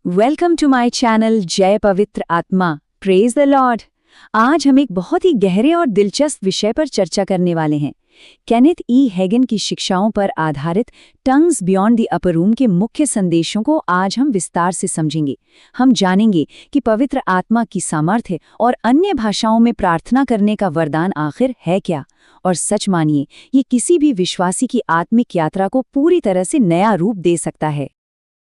Welcome to my channel जय पवित्र आत्मा। Praise the Lord. आज हम एक बहुत ही गहरे और दिलचस्प विषय पर चर्चा करने वाले हैं। केनेथ ई हैगन की शिक्षाओं पर आधारित tongues beyond the upper room के मुख्य संदेशों को आज हम विस्तार से समझेंगे। हम जानेंगे कि पवित्र आत्मा की सामर्थ्य और अन्य भाषाओं में प्रार्थना करने का वरदान आखिर है क्या, और सच मानिए ये किसी भी विश्वासी की आत्मिक यात्रा को पूरी तरह से नया रूप दे सकता है।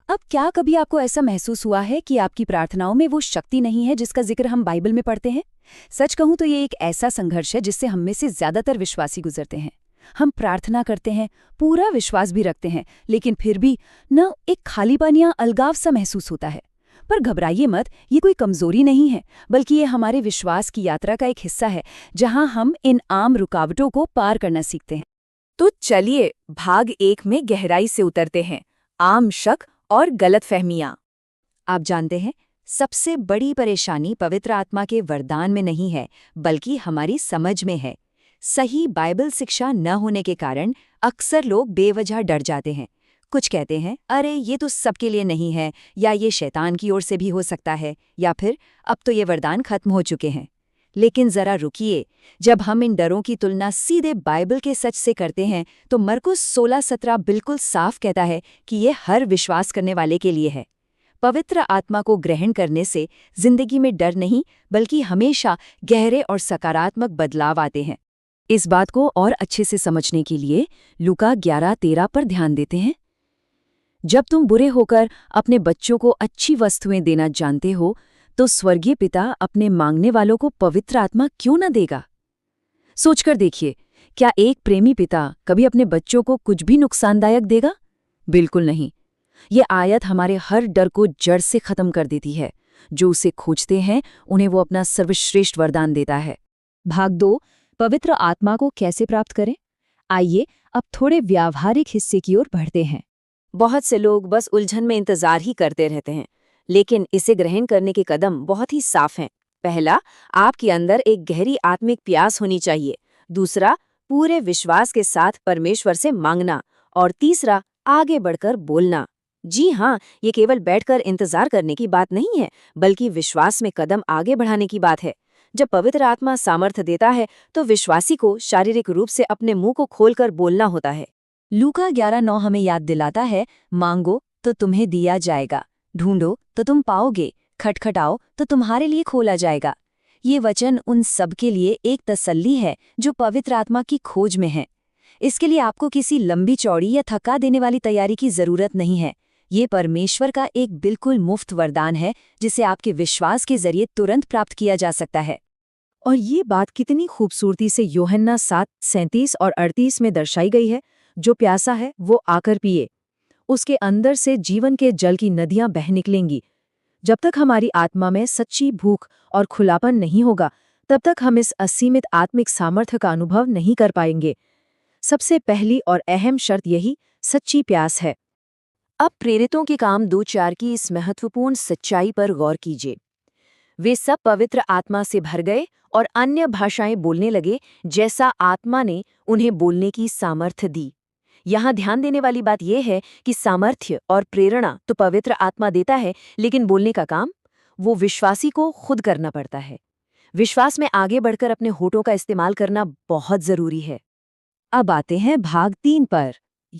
अब क्या कभी आपको ऐसा महसूस हुआ है कि आपकी प्रार्थनाओं में वो शक्ति नहीं है जिसका जिक्र हम बाइबल में पढ़ते हैं? सच कहूं तो ये एक ऐसा संघर्ष है जिससे हम में से ज्यादातर विश्वासी गुजरते हैं। हम प्रार्थना करते हैं, पूरा विश्वास भी रखते हैं, लेकिन फिर भी न एक खालीपन या अलगाव सा महसूस होता है। पर घबराइए मत, ये कोई कमजोरी नहीं है, बल्कि ये हमारे विश्वास की यात्रा का एक हिस्सा है जहां हम इन आम रुकावटों को पार करना सीखते हैं। तो चलिए भाग 1 में गहराई से उतरते हैं, आम शक और गलतफहमियां। आप जानते हैं, सबसे बड़ी परेशानी पवित्र आत्मा के वरदान में नहीं है, बल्कि हमारी समझ में है। सही बाइबल शिक्षा न होने के कारण अक्सर लोग बेवजह डर जाते हैं। कुछ कहते हैं, अरे ये तो सबके लिए नहीं है, या ये शैतान की ओर से भी हो सकता है, या फिर अब तो ये वरदान खत्म हो चुके हैं। लेकिन जरा रुकिए, जब हम इन डरों की तुलना सीधे बाइबल के सच से करते हैं तो मरकुस 16:17 बिल्कुल साफ कहता है कि ये हर विश्वास करने वाले के लिए है। पवित्र आत्मा को ग्रहण करने से जिंदगी में डर नहीं, बल्कि हमेशा गहरे और सकारात्मक बदलाव आते हैं। इस बात को और अच्छे से समझने के लिए लूका 11:13 पर ध्यान देते हैं। जब तुम बुरे होकर अपने बच्चों को अच्छी वस्तुएं देना जानते हो, तो स्वर्गीय पिता अपने मांगने वालों को पवित्र आत्मा क्यों न देगा? सोचकर देखिए, क्या एक प्रेमी पिता कभी अपने बच्चों को कुछ भी नुकसानदायक देगा? बिल्कुल नहीं। ये आयत हमारे हर डर को जड़ से खत्म कर देती है। जो उसे खोजते हैं उन्हें वो अपना सर्वश्रेष्ठ वरदान देता है। भाग 2, पवित्र आत्मा को कैसे प्राप्त करें? आइए अब थोड़े व्यावहारिक हिस्से की ओर बढ़ते हैं। बहुत से लोग बस उलझन में इंतजार ही करते रहते हैं, लेकिन इसे ग्रहण करने के कदम बहुत ही साफ हैं। पहला, आपके अंदर एक गहरी आत्मिक प्यास होनी चाहिए। दूसरा, पूरे विश्वास के साथ परमेश्वर से मांगना। और तीसरा, आगे बढ़कर बोलना। जी हाँ, ये केवल बैठकर इंतजार करने की बात नहीं है, बल्कि विश्वास में कदम आगे बढ़ाने की बात है। जब पवित्र आत्मा सामर्थ्य देता है तो विश्वासी को शारीरिक रूप से अपने मुंह को खोलकर बोलना होता है। लूका 11:9 हमें याद दिलाता है, मांगो तो तुम्हें दिया जाएगा, ढूंढो तो तुम पाओगे, खटखटाओ तो तुम्हारे लिए खोला जाएगा। ये वचन उन सब के लिए एक तसल्ली है जो पवित्र आत्मा की खोज में है। इसके लिए आपको किसी लंबी चौड़ी या थका देने वाली तैयारी की जरूरत नहीं है। ये परमेश्वर का एक बिल्कुल मुफ्त वरदान है जिसे आपके विश्वास के जरिए तुरंत प्राप्त किया जा सकता है। और ये बात कितनी खूबसूरती से यूहन्ना 7:37 और 38 में दर्शाई गई है, जो प्यासा है वो आकर पिए, उसके अंदर से जीवन के जल की नदियां बह निकलेंगी। जब तक हमारी आत्मा में सच्ची भूख और खुलापन नहीं होगा, तब तक हम इस असीमित आत्मिक सामर्थ्य का अनुभव नहीं कर पाएंगे। सबसे पहली और अहम शर्त यही सच्ची प्यास है। अब प्रेरितों के काम 2:4 की इस महत्वपूर्ण सच्चाई पर गौर कीजिए। वे सब पवित्र आत्मा से भर गए और अन्य भाषाएं बोलने लगे, जैसा आत्मा ने उन्हें बोलने की सामर्थ्य दी। यहाँ ध्यान देने वाली बात यह है कि सामर्थ्य और प्रेरणा तो पवित्र आत्मा देता है, लेकिन बोलने का काम वो विश्वासी को खुद करना पड़ता है। विश्वास में आगे बढ़कर अपने होठों का इस्तेमाल करना बहुत जरूरी है। अब आते हैं भाग 3 पर।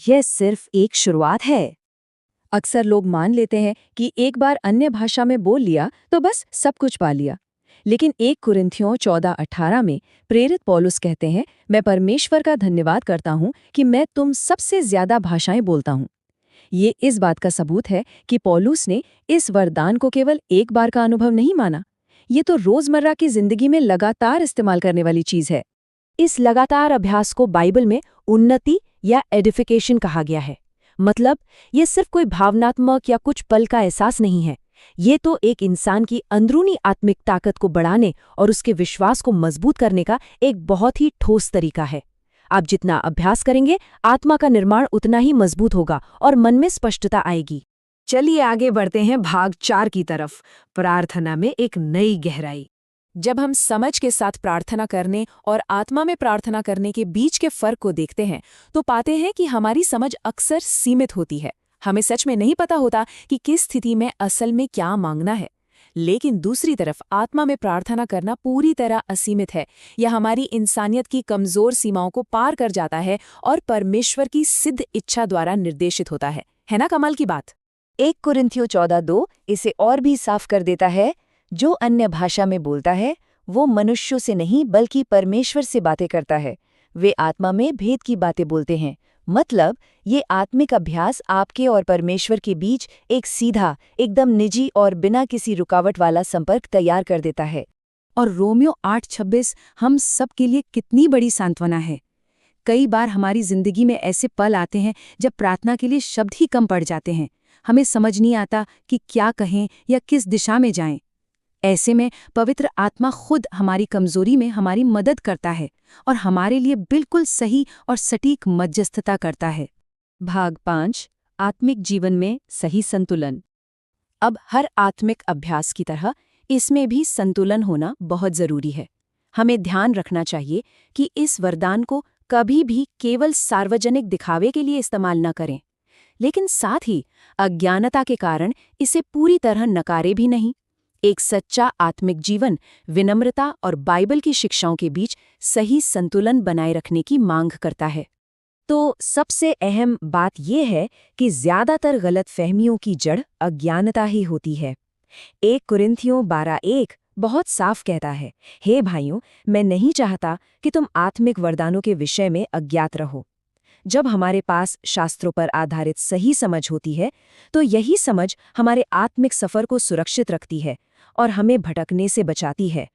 यह सिर्फ एक शुरुआत है। अक्सर लोग मान लेते हैं कि एक बार अन्य भाषा में बोल लिया तो बस सब कुछ पा लिया। लेकिन 1 कुरिन्थियों 14:18 में प्रेरित पौलुस कहते हैं, मैं परमेश्वर का धन्यवाद करता हूँ कि मैं तुम सबसे ज्यादा भाषाएं बोलता हूँ। ये इस बात का सबूत है कि पौलुस ने इस वरदान को केवल एक बार का अनुभव नहीं माना। ये तो रोजमर्रा की जिंदगी में लगातार इस्तेमाल करने वाली चीज है। इस लगातार अभ्यास को बाइबल में उन्नति या एडिफिकेशन कहा गया है। मतलब ये सिर्फ कोई भावनात्मक या कुछ पल का एहसास नहीं है। ये तो एक इंसान की अंदरूनी आत्मिक ताकत को बढ़ाने और उसके विश्वास को मजबूत करने का एक बहुत ही ठोस तरीका है। आप जितना अभ्यास करेंगे, आत्मा का निर्माण उतना ही मजबूत होगा और मन में स्पष्टता आएगी। चलिए आगे बढ़ते हैं भाग 4 की तरफ, प्रार्थना में एक नई गहराई। जब हम समझ के साथ प्रार्थना करने और आत्मा में प्रार्थना करने के बीच के फर्क को देखते हैं, तो पाते हैं कि हमारी समझ अक्सर सीमित होती है। हमें सच में नहीं पता होता कि किस स्थिति में असल में क्या मांगना है। लेकिन दूसरी तरफ आत्मा में प्रार्थना करना पूरी तरह असीमित है। यह हमारी इंसानियत की कमजोर सीमाओं को पार कर जाता है और परमेश्वर की सिद्ध इच्छा द्वारा निर्देशित होता है ना कमाल की बात। 1 कुरिन्थियों 14:2 इसे और भी साफ कर देता है, जो अन्य भाषा में बोलता है वो मनुष्यों से नहीं बल्कि परमेश्वर से बातें करता है। वे आत्मा में भेद की बातें बोलते हैं। मतलब ये आत्मिक अभ्यास आपके और परमेश्वर के बीच एक सीधा, एकदम निजी और बिना किसी रुकावट वाला संपर्क तैयार कर देता है। और रोमियो 8:26 हम सब के लिए कितनी बड़ी सांत्वना है। कई बार हमारी जिंदगी में ऐसे पल आते हैं जब प्रार्थना के लिए शब्द ही कम पड़ जाते हैं। हमें समझ नहीं आता कि क्या कहें या किस दिशा में जाएं। ऐसे में पवित्र आत्मा खुद हमारी कमजोरी में हमारी मदद करता है और हमारे लिए बिल्कुल सही और सटीक मध्यस्थता करता है। भाग 5 आत्मिक जीवन में सही संतुलन। अब हर आत्मिक अभ्यास की तरह इसमें भी संतुलन होना बहुत जरूरी है। हमें ध्यान रखना चाहिए कि इस वरदान को कभी भी केवल सार्वजनिक दिखावे के लिए इस्तेमाल न करें, लेकिन साथ ही अज्ञानता के कारण इसे पूरी तरह नकारे भी नहीं। एक सच्चा आत्मिक जीवन विनम्रता और बाइबल की शिक्षाओं के बीच सही संतुलन बनाए रखने की मांग करता है। तो सबसे अहम बात यह है कि ज्यादातर गलतफहमियों की जड़ अज्ञानता ही होती है। 1 कुरिन्थियों 12:1 बहुत साफ कहता है, हे भाइयों, मैं नहीं चाहता कि तुम आत्मिक वरदानों के विषय में अज्ञात रहो। जब हमारे पास शास्त्रों पर आधारित सही समझ होती है, तो यही समझ हमारे आत्मिक सफर को सुरक्षित रखती है और हमें भटकने से बचाती है।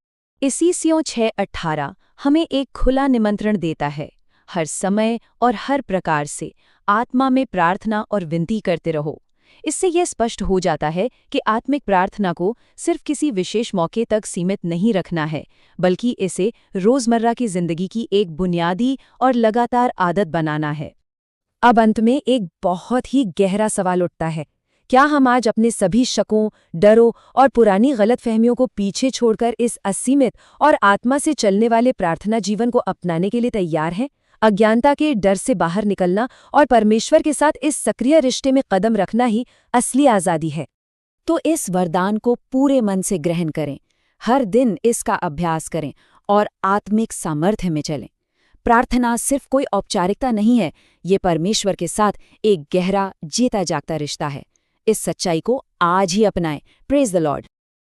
इफिसियों 6:18 हमें एक खुला निमंत्रण देता है, हर समय और हर प्रकार से आत्मा में प्रार्थना और विनती करते रहो। इससे यह स्पष्ट हो जाता है कि आत्मिक प्रार्थना को सिर्फ किसी विशेष मौके तक सीमित नहीं रखना है, बल्कि इसे रोजमर्रा की जिंदगी की एक बुनियादी और लगातार आदत बनाना है। अब अंत में एक बहुत ही गहरा सवाल उठता है, क्या हम आज अपने सभी शकों, डरों और पुरानी गलतफहमियों को पीछे छोड़कर इस असीमित और आत्मा से चलने वाले प्रार्थना जीवन को अपनाने के लिए तैयार हैं? अज्ञानता के डर से बाहर निकलना और परमेश्वर के साथ इस सक्रिय रिश्ते में कदम रखना ही असली आज़ादी है। तो इस वरदान को पूरे मन से ग्रहण करें, हर दिन इसका अभ्यास करें और आत्मिक सामर्थ्य में चलें। प्रार्थना सिर्फ कोई औपचारिकता नहीं है, ये परमेश्वर के साथ एक गहरा, जीता जागता रिश्ता है। इस सच्चाई को आज ही अपनाएं। Praise the Lord.